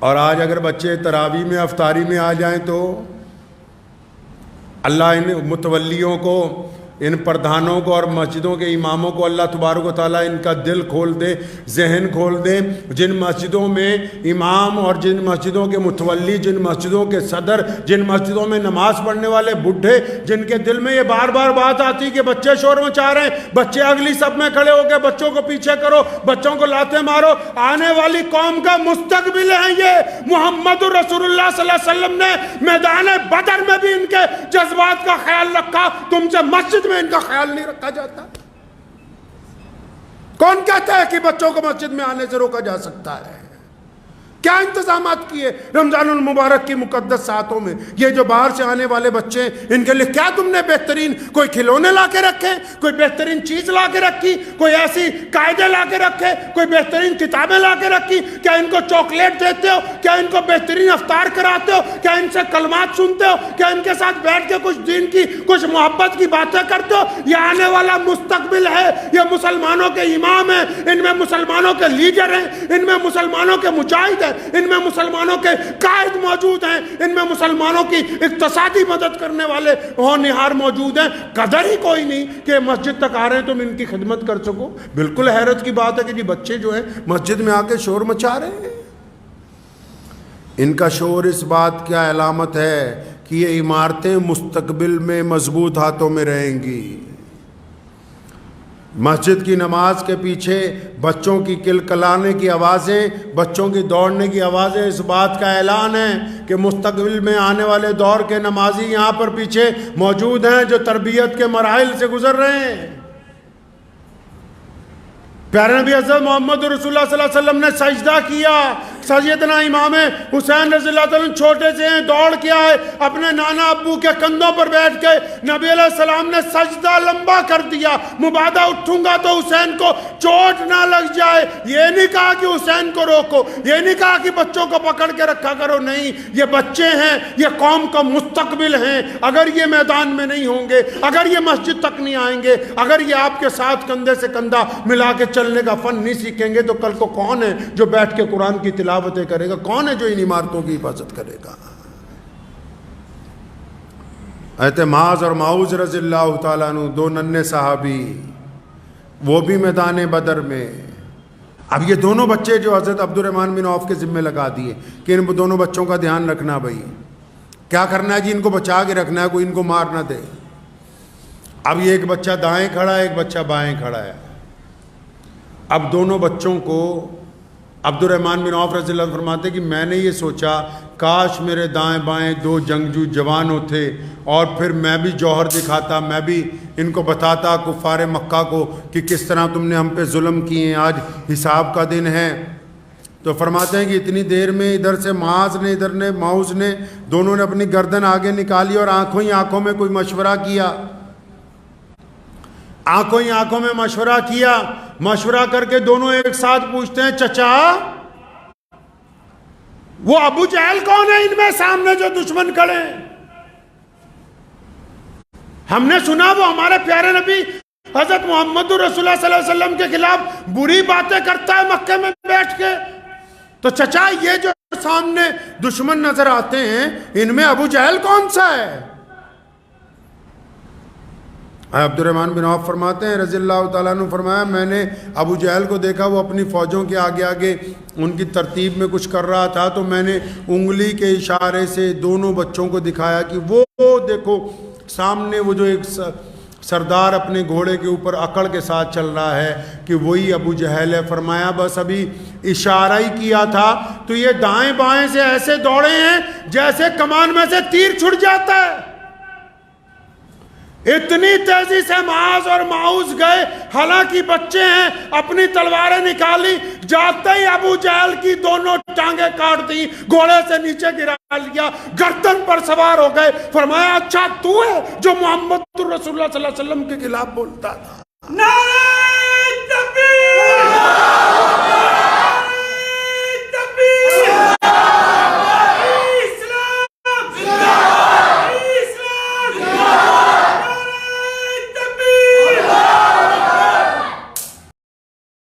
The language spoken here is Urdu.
اور آج اگر بچے تراویح میں افطاری میں آ جائیں تو اللہ ان متولیوں کو، ان پردھانوں کو اور مسجدوں کے اماموں کو اللہ تبارک و تعالیٰ ان کا دل کھول دے، ذہن کھول دے۔ جن مسجدوں میں امام اور جن مسجدوں کے متولی، جن مسجدوں کے صدر، جن مسجدوں میں نماز پڑھنے والے بڈھے، جن کے دل میں یہ بار بار بات آتی کہ بچے شور مچا رہے ہیں، بچے اگلی صف میں کھڑے ہو کے بچوں کو پیچھے کرو، بچوں کو لاتے مارو، آنے والی قوم کا مستقبل ہے یہ۔ محمد رسول اللہ صلی اللہ علیہ وسلم نے میدان بدر میں بھی ان کے جذبات کا خیال رکھا، تم سے مسجد میں ان کا خیال نہیں رکھا جاتا۔ کون کہتا ہے کہ بچوں کو مسجد میں آنے سے روکا جا سکتا ہے؟ کیا انتظامات کیے رمضان المبارک کی مقدس ساعتوں میں؟ یہ جو باہر سے آنے والے بچے ان کے لیے کیا تم نے بہترین کوئی کھلونے لا کے رکھے، کوئی بہترین چیز لا کے رکھی، کوئی ایسی قاعدے لا کے رکھے، کوئی بہترین کتابیں لا کے رکھی؟ کیا ان کو چاکلیٹ دیتے ہو؟ کیا ان کو بہترین افطار کراتے ہو؟ کیا ان سے کلمات سنتے ہو؟ کیا ان کے ساتھ بیٹھ کے کچھ دین کی، کچھ محبت کی باتیں کرتے ہو؟ یہ آنے والا مستقبل ہے، یہ مسلمانوں کے امام ہیں، ان میں مسلمانوں کے لیڈر ہیں، ان میں مسلمانوں کے مجاہد ہیں، ان میں مسلمانوں کے قائد موجود ہیں، ان میں مسلمانوں کی اقتصادی مدد کرنے والے ہونہار موجود ہیں۔ قدر ہی کوئی نہیں کہ مسجد تک آ رہے ہیں تم ان کی خدمت کر سکو۔ بالکل حیرت کی بات ہے کہ جی بچے جو ہیں مسجد میں آ کے شور مچا رہے ہیں۔ ان کا شور اس بات کی علامت ہے کہ یہ عمارتیں مستقبل میں مضبوط ہاتھوں میں رہیں گی۔ مسجد کی نماز کے پیچھے بچوں کی کلکلانے کی آوازیں، بچوں کی دوڑنے کی آوازیں اس بات کا اعلان ہے کہ مستقبل میں آنے والے دور کے نمازی یہاں پر پیچھے موجود ہیں جو تربیت کے مراحل سے گزر رہے ہیں۔ پیارے نبی حضرت محمد رسول اللہ صلی اللہ علیہ وسلم نے سجدہ کیا، سیدنا امام حسین رضی اللہ عنہ چھوٹے سے ہیں، دوڑ کے آئے، اپنے نانا ابو کے کندھوں پر بیٹھ کے نبی علیہ السلام نے سجدہ لمبا کر دیا۔ مبادہ اٹھوں گا تو حسین کو چوٹ نہ لگ جائے، یہ نہیں کہا کہ حسین کو روکو، یہ نہیں کہا کہ بچوں کو پکڑ کے رکھا کرو، نہیں، یہ بچے ہیں، یہ قوم کا مستقبل ہیں۔ اگر یہ میدان میں نہیں ہوں گے، اگر یہ مسجد تک نہیں آئیں گے، اگر یہ آپ کے ساتھ کندھے سے کندھا ملا کے چلنے کا فن نہیں سیکھیں گے تو کل کو کون ہے جو بیٹھ کے قرآن کی تلاوتیں کرے گا؟ کون ہے جو ان عمارتوں کی حفاظت کرے گا؟ حضرت معاذ اور معوذ رضی اللہ تعالیٰ عنہ، دو ننھے صحابی، وہ بھی میدان بدر میں۔ اب یہ دونوں بچے جو حضرت عبد الرحمن بن عوف کے ذمہ لگا دیے کہ ان دونوں بچوں کا دھیان رکھنا، بھائی کیا کرنا ہے جی؟ ان کو بچا کے رکھنا ہے، کوئی ان کو مار نہ دے۔ اب یہ ایک بچہ دائیں کھڑا ہے، ایک بچہ بائیں کھڑا ہے۔ اب دونوں بچوں کو عبد الرحمن بن عوف رضی اللہ عنہ فرماتے ہیں کہ میں نے یہ سوچا کاش میرے دائیں بائیں دو جنگجو جوان ہوتے اور پھر میں بھی جوہر دکھاتا، میں بھی ان کو بتاتا کفار مکہ کو کہ کس طرح تم نے ہم پہ ظلم کیے ہیں، آج حساب کا دن ہے۔ تو فرماتے ہیں کہ اتنی دیر میں ادھر سے معوذ نے دونوں نے اپنی گردن آگے نکالی اور آنکھوں ہی آنکھوں میں کوئی مشورہ کیا، آنکھوں ہی آنکھوں میں مشورہ کیا۔ مشورہ کر کے دونوں ایک ساتھ پوچھتے ہیں چچا وہ ابو جہل کون ہے ان میں سامنے جو دشمن کھڑے ہیں؟ ہم نے سنا وہ ہمارے پیارے نبی حضرت محمد رسول اللہ صلی اللہ علیہ وسلم کے خلاف بری باتیں کرتا ہے مکے میں بیٹھ کے، تو چچا یہ جو سامنے دشمن نظر آتے ہیں ان میں ابو جہل کون سا ہے؟ عبد الرحمن بن عوف فرماتے ہیں رضی اللہ تعالیٰ عنہ، فرمایا میں نے ابو جہل کو دیکھا وہ اپنی فوجوں کے آگے آگے ان کی ترتیب میں کچھ کر رہا تھا، تو میں نے انگلی کے اشارے سے دونوں بچوں کو دکھایا کہ وہ دیکھو سامنے وہ جو ایک سردار اپنے گھوڑے کے اوپر اکڑ کے ساتھ چل رہا ہے کہ وہی ابو جہل ہے۔ فرمایا بس ابھی اشارہ ہی کیا تھا تو یہ دائیں بائیں سے ایسے دوڑے ہیں جیسے کمان میں سے تیر چھٹ جاتا ہے۔ اتنی تیزی سے معاذ اور معوذ گئے، حالانکہ بچے ہیں، اپنی تلواریں نکالی، جاتے ہی ابو جہل کی دونوں ٹانگیں کاٹ دی، گھوڑے سے نیچے گرا لیا، گردن پر سوار ہو گئے۔ فرمایا اچھا تو ہے جو محمد رسول اللہ صلی اللہ علیہ وسلم کے خلاف بولتا تھا؟ نعرہ